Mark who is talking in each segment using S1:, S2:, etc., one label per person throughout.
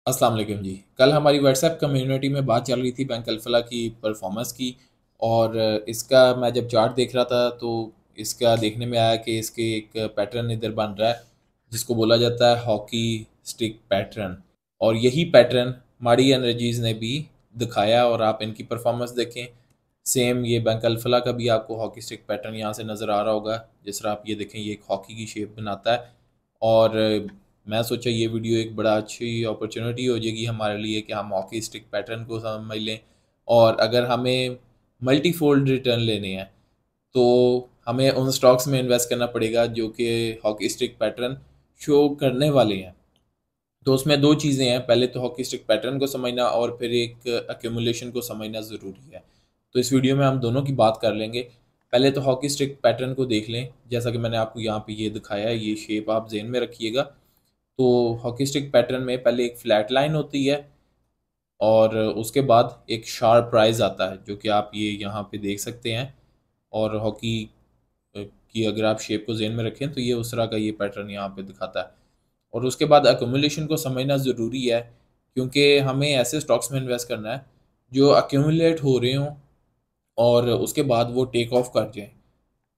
S1: अस्सलाम वालेकुम जी। कल हमारी व्हाट्सएप कम्युनिटी में बात चल रही थी बैंक अल्फला की परफॉर्मेंस की। और इसका मैं जब चार्ट देख रहा था तो इसका देखने में आया कि इसके एक पैटर्न इधर बन रहा है जिसको बोला जाता है हॉकी स्टिक पैटर्न। और यही पैटर्न माड़ी एनर्जीज ने भी दिखाया और आप इनकी परफॉर्मेंस देखें। सेम ये बैंक अल्फला का भी आपको हॉकी स्टिक पैटर्न यहाँ से नज़र आ रहा होगा। जिस तरह आप ये देखें, ये एक हॉकी की शेप बनाता है। और मैं सोचा ये वीडियो एक बड़ा अच्छी अपॉर्चुनिटी हो जाएगी हमारे लिए कि हम हॉकी स्टिक पैटर्न को समझ लें। और अगर हमें मल्टी फोल्ड रिटर्न लेने हैं तो हमें उन स्टॉक्स में इन्वेस्ट करना पड़ेगा जो कि हॉकी स्टिक पैटर्न शो करने वाले हैं। तो उसमें दो चीज़ें हैं, पहले तो हॉकी स्टिक पैटर्न को समझना और फिर एक एक्यूमुलेशन को समझना ज़रूरी है। तो इस वीडियो में हम दोनों की बात कर लेंगे। पहले तो हॉकी स्टिक पैटर्न को देख लें, जैसा कि मैंने आपको यहाँ पे ये दिखाया है, ये शेप आप जेन में रखिएगा। तो हॉकी स्टिक पैटर्न में पहले एक फ्लैट लाइन होती है और उसके बाद एक शार्प राइज आता है जो कि आप ये यहाँ पे देख सकते हैं। और हॉकी की अगर आप शेप को जेन में रखें तो ये उस तरह का ये पैटर्न यहाँ पे दिखाता है। और उसके बाद अक्यूमुलेशन को समझना ज़रूरी है क्योंकि हमें ऐसे स्टॉक्स में इन्वेस्ट करना है जो अक्यूमुलेट हो रहे हों और उसके बाद वो टेक ऑफ कर जाएं।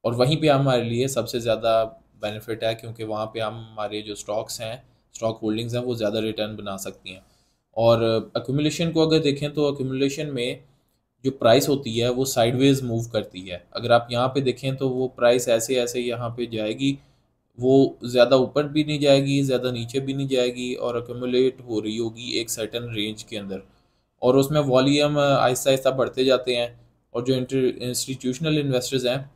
S1: और वहीं पे हमारे लिए सबसे ज़्यादा बेनिफिट है क्योंकि वहाँ पे हम हमारे जो स्टॉक्स हैं, स्टॉक होल्डिंग्स हैं, वो ज़्यादा रिटर्न बना सकती हैं। और अक्यूमुलेशन को अगर देखें तो अक्यूमुलेशन में जो प्राइस होती है वो साइडवेज मूव करती है। अगर आप यहाँ पे देखें तो वो प्राइस ऐसे ऐसे यहाँ पे जाएगी, वो ज़्यादा ऊपर भी नहीं जाएगी, ज़्यादा नीचे भी नहीं जाएगी और अक्यूमुलेट हो रही होगी एक सर्टेन रेंज के अंदर। और उसमें वॉल्यूम आहिस्ता आहिस्ता बढ़ते जाते हैं और जो इंस्टीट्यूशनल इन्वेस्टर्स हैं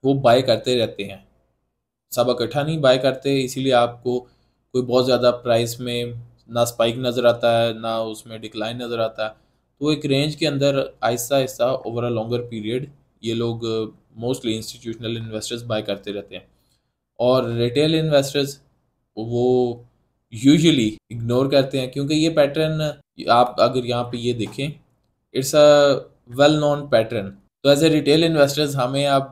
S1: वो बाय करते रहते हैं। सब इकट्ठा नहीं बाय करते, इसीलिए आपको कोई बहुत ज़्यादा प्राइस में ना स्पाइक नज़र आता है ना उसमें डिक्लाइन नज़र आता है। तो एक रेंज के अंदर Aahista Aahista over a longer period ये लोग मोस्टली इंस्टीट्यूशनल इन्वेस्टर्स बाय करते रहते हैं। और रिटेल इन्वेस्टर्स वो यूजुअली इग्नोर करते हैं क्योंकि ये पैटर्न आप अगर यहाँ पे ये देखें, it's a well known pattern. तो एज ए रिटेल इन्वेस्टर्स हमें अब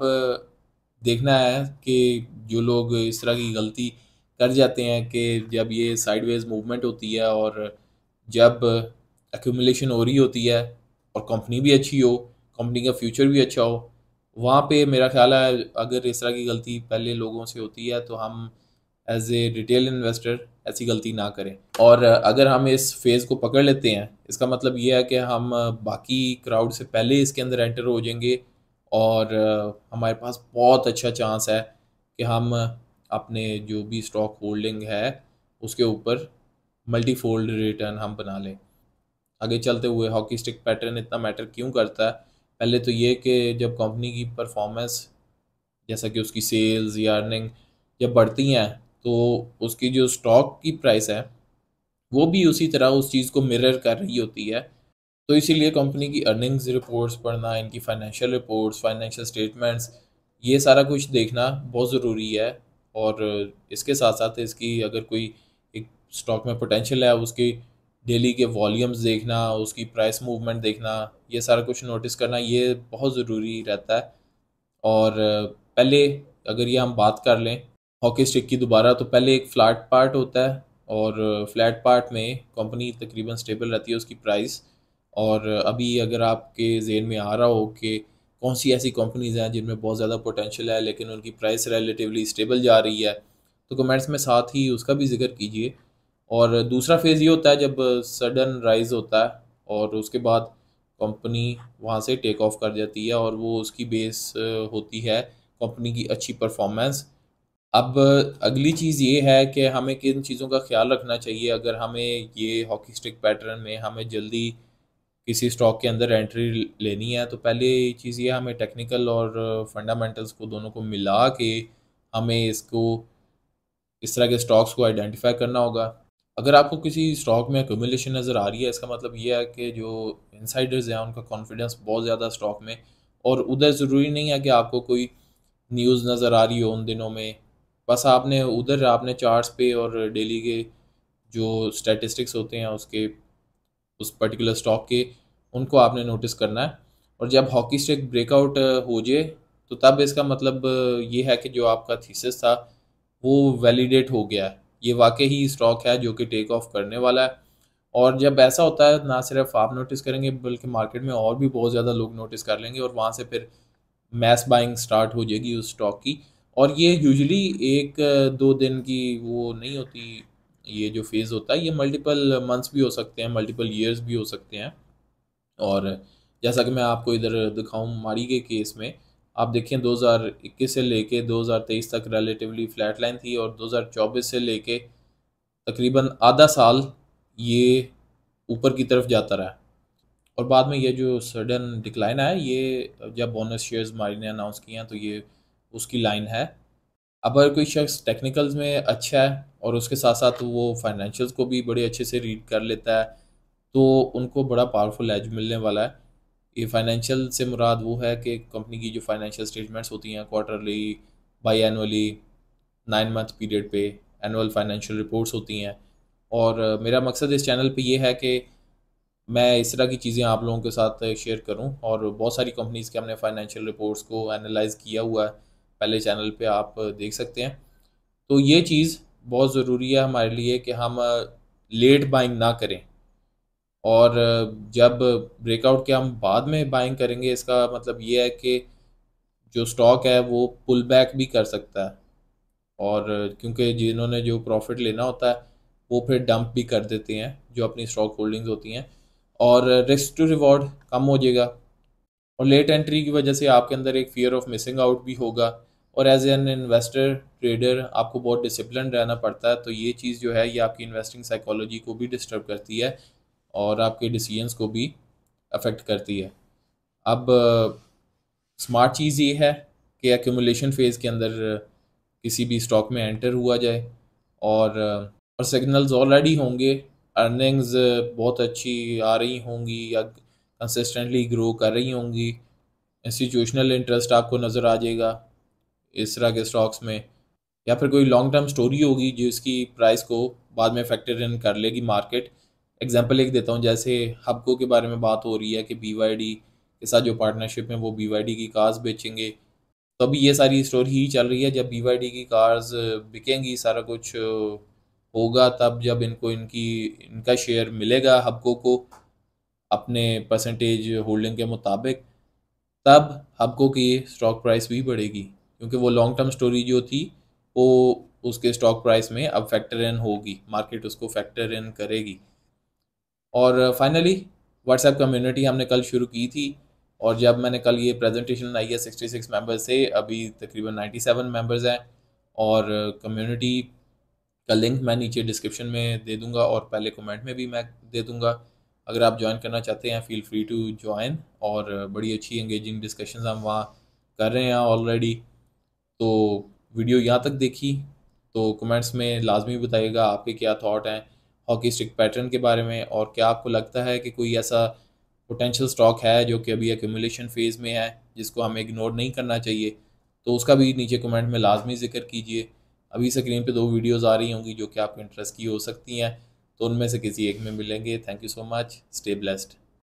S1: देखना है कि जो लोग इस तरह की गलती कर जाते हैं कि जब ये साइडवेज मूवमेंट होती है और जब एक्यूमुलेशन हो रही होती है और कंपनी भी अच्छी हो, कंपनी का फ्यूचर भी अच्छा हो, वहाँ पे मेरा ख्याल है अगर इस तरह की गलती पहले लोगों से होती है तो हम एज ए रिटेल इन्वेस्टर ऐसी गलती ना करें। और अगर हम इस फेज़ को पकड़ लेते हैं, इसका मतलब ये है कि हम बाकी क्राउड से पहले इसके अंदर एंटर हो जाएंगे और हमारे पास बहुत अच्छा चांस है कि हम अपने जो भी स्टॉक होल्डिंग है उसके ऊपर मल्टी फोल्ड रिटर्न हम बना लें। आगे चलते हुए हॉकी स्टिक पैटर्न इतना मैटर क्यों करता है? पहले तो ये कि जब कंपनी की परफॉर्मेंस, जैसा कि उसकी सेल्स या अर्निंग जब बढ़ती हैं तो उसकी जो स्टॉक की प्राइस है वो भी उसी तरह उस चीज़ को मिरर कर रही होती है। तो इसीलिए कंपनी की अर्निंग्स रिपोर्ट्स पढ़ना, इनकी फाइनेंशियल रिपोर्ट्स, फाइनेंशियल स्टेटमेंट्स, ये सारा कुछ देखना बहुत ज़रूरी है। और इसके साथ साथ इसकी अगर कोई एक स्टॉक में पोटेंशियल है उसकी डेली के वॉल्यूम्स देखना, उसकी प्राइस मूवमेंट देखना, ये सारा कुछ नोटिस करना ये बहुत ज़रूरी रहता है। और पहले अगर ये हम बात कर लें हॉकी स्टिक की दोबारा, तो पहले एक फ्लैट पार्ट होता है और फ्लैट पार्ट में कंपनी तकरीबन स्टेबल रहती है उसकी प्राइस। और अभी अगर आपके जेन में आ रहा हो कि कौन सी ऐसी कंपनीज हैं जिनमें बहुत ज़्यादा पोटेंशियल है लेकिन उनकी प्राइस रिलेटिवली स्टेबल जा रही है, तो कमेंट्स में साथ ही उसका भी जिक्र कीजिए। और दूसरा फेज़ ये होता है जब सडन राइज होता है और उसके बाद कंपनी वहाँ से टेक ऑफ कर जाती है और वो उसकी बेस होती है कंपनी की अच्छी परफॉर्मेंस। अब अगली चीज़ ये है कि हमें किन चीज़ों का ख्याल रखना चाहिए अगर हमें ये हॉकी स्टिक पैटर्न में हमें जल्दी किसी स्टॉक के अंदर एंट्री लेनी है। तो पहले चीज़ ये हमें टेक्निकल और फंडामेंटल्स को दोनों को मिला के हमें इसको इस तरह के स्टॉक्स को आइडेंटिफाई करना होगा। अगर आपको किसी स्टॉक में एक्यूमुलेशन नज़र आ रही है, इसका मतलब ये है कि जो इनसाइडर्स हैं उनका कॉन्फिडेंस बहुत ज़्यादा स्टॉक में, और उधर ज़रूरी नहीं है कि आपको कोई न्यूज़ नज़र आ रही हो उन दिनों में। बस आपने उधर आपने चार्ट्स पे और डेली के जो स्टैटिस्टिक्स होते हैं उसके उस पर्टिकुलर स्टॉक के, उनको आपने नोटिस करना है। और जब हॉकी स्टिक ब्रेकआउट हो जाए तो तब इसका मतलब ये है कि जो आपका थीसिस था वो वैलिडेट हो गया है, ये वाकई ही स्टॉक है जो कि टेक ऑफ करने वाला है। और जब ऐसा होता है ना सिर्फ आप नोटिस करेंगे बल्कि मार्केट में और भी बहुत ज़्यादा लोग नोटिस कर लेंगे और वहाँ से फिर मैस बाइंग स्टार्ट हो जाएगी उस स्टॉक की। और ये यूजुअली 1-2 दिन की वो नहीं होती, ये जो फेज़ होता है ये मल्टीपल मंथ्स भी हो सकते हैं, मल्टीपल ईयर्स भी हो सकते हैं। और जैसा कि मैं आपको इधर दिखाऊँ मारी के केस में, आप देखें 2021 से लेके 2023 तक रिलेटिवली फ्लैट लाइन थी और 2024 से लेके तकरीबन आधा साल ये ऊपर की तरफ जाता रहा। और बाद में ये जो सडन डिक्लाइन आया ये जब बोनस शेयर्स मारी ने अनाउंस किए हैं तो ये उसकी लाइन है। अब अगर कोई शख्स टेक्निकल्स में अच्छा है और उसके साथ साथ वो फाइनेंशियल्स को भी बड़े अच्छे से रीड कर लेता है तो उनको बड़ा पावरफुल एज मिलने वाला है। ये फाइनेंशियल से मुराद वो है कि कंपनी की जो फाइनेंशियल स्टेटमेंट्स होती हैं quarterly, by annually, 9 month period पे एनुअल फाइनेंशियल रिपोर्ट्स होती हैं। और मेरा मकसद इस चैनल पे ये है कि मैं इस तरह की चीज़ें आप लोगों के साथ शेयर करूं और बहुत सारी कंपनीज़ के हमने फाइनेंशियल रिपोर्ट्स को एनालाइज किया हुआ है, पहले चैनल पे आप देख सकते हैं। तो ये चीज़ बहुत ज़रूरी है हमारे लिए कि हम लेट बाइंग ना करें। और जब ब्रेकआउट के हम बाद में बाइंग करेंगे इसका मतलब ये है कि जो स्टॉक है वो पुल बैक भी कर सकता है। और क्योंकि जिन्होंने जो प्रॉफिट लेना होता है वो फिर डंप भी कर देते हैं जो अपनी स्टॉक होल्डिंग्स होती हैं और रिस्क टू रिवॉर्ड कम हो जाएगा। और लेट एंट्री की वजह से आपके अंदर एक फियर ऑफ मिसिंग आउट भी होगा। और एज एन इन्वेस्टर ट्रेडर आपको बहुत डिसिप्लिन रहना पड़ता है, तो ये चीज़ जो है ये आपकी इन्वेस्टिंग साइकोलॉजी को भी डिस्टर्ब करती है और आपके डिसीजंस को भी अफेक्ट करती है। अब स्मार्ट चीज़ ये है कि एक्यूमुलेशन फेज़ के अंदर किसी भी स्टॉक में एंटर हुआ जाए और सिग्नल्स ऑलरेडी होंगे, अर्निंग्स बहुत अच्छी आ रही होंगी या कंसिस्टेंटली ग्रो कर रही होंगी, इंस्टीट्यूशनल इंटरेस्ट आपको नज़र आ जाएगा इस तरह के स्टॉक्स में, या फिर कोई लॉन्ग टर्म स्टोरी होगी जिसकी प्राइस को बाद में फैक्टर इन कर लेगी मार्केट। एग्जांपल एक देता हूँ, जैसे हबको के बारे में बात हो रही है कि बीवाईडी के साथ जो पार्टनरशिप में वो बीवाईडी की कार्स बेचेंगे। तो अभी ये सारी स्टोरी ही चल रही है, जब बीवाईडी की कार्स बिकेंगी सारा कुछ होगा तब जब इनको इनका शेयर मिलेगा हबको को अपने परसेंटेज होल्डिंग के मुताबिक, तब हबको की स्टॉक प्राइस भी बढ़ेगी क्योंकि वो लॉन्ग टर्म स्टोरी जो थी वो उसके स्टॉक प्राइस में अब फैक्टर इन होगी, मार्केट उसको फैक्टर इन करेगी। और फाइनली व्हाट्सएप कम्युनिटी हमने कल शुरू की थी और जब मैंने कल ये प्रेजेंटेशन आई है 66 मेंबर्स से अभी तकरीबन 97 मेंबर्स हैं। और कम्युनिटी का लिंक मैं नीचे डिस्क्रिप्शन में दे दूंगा और पहले कमेंट में भी मैं दे दूंगा। अगर आप ज्वाइन करना चाहते हैं फील फ्री टू ज्वाइन। और बड़ी अच्छी एंगेजिंग डिस्कशंस हम वहाँ कर रहे हैं ऑलरेडी। तो वीडियो यहाँ तक देखी तो कमेंट्स में लाजमी बताइएगा आपके क्या थॉट हैं हॉकी स्टिक पैटर्न के बारे में, और क्या आपको लगता है कि कोई ऐसा पोटेंशियल स्टॉक है जो कि अभी एक्यूमुलेशन फेज़ में है जिसको हमें इग्नोर नहीं करना चाहिए, तो उसका भी नीचे कमेंट में लाजमी जिक्र कीजिए। अभी स्क्रीन पे 2 वीडियोस आ रही होंगी जो कि आपके इंटरेस्ट की हो सकती हैं, तो उनमें से किसी एक में मिलेंगे। Thank you so much, stay blessed.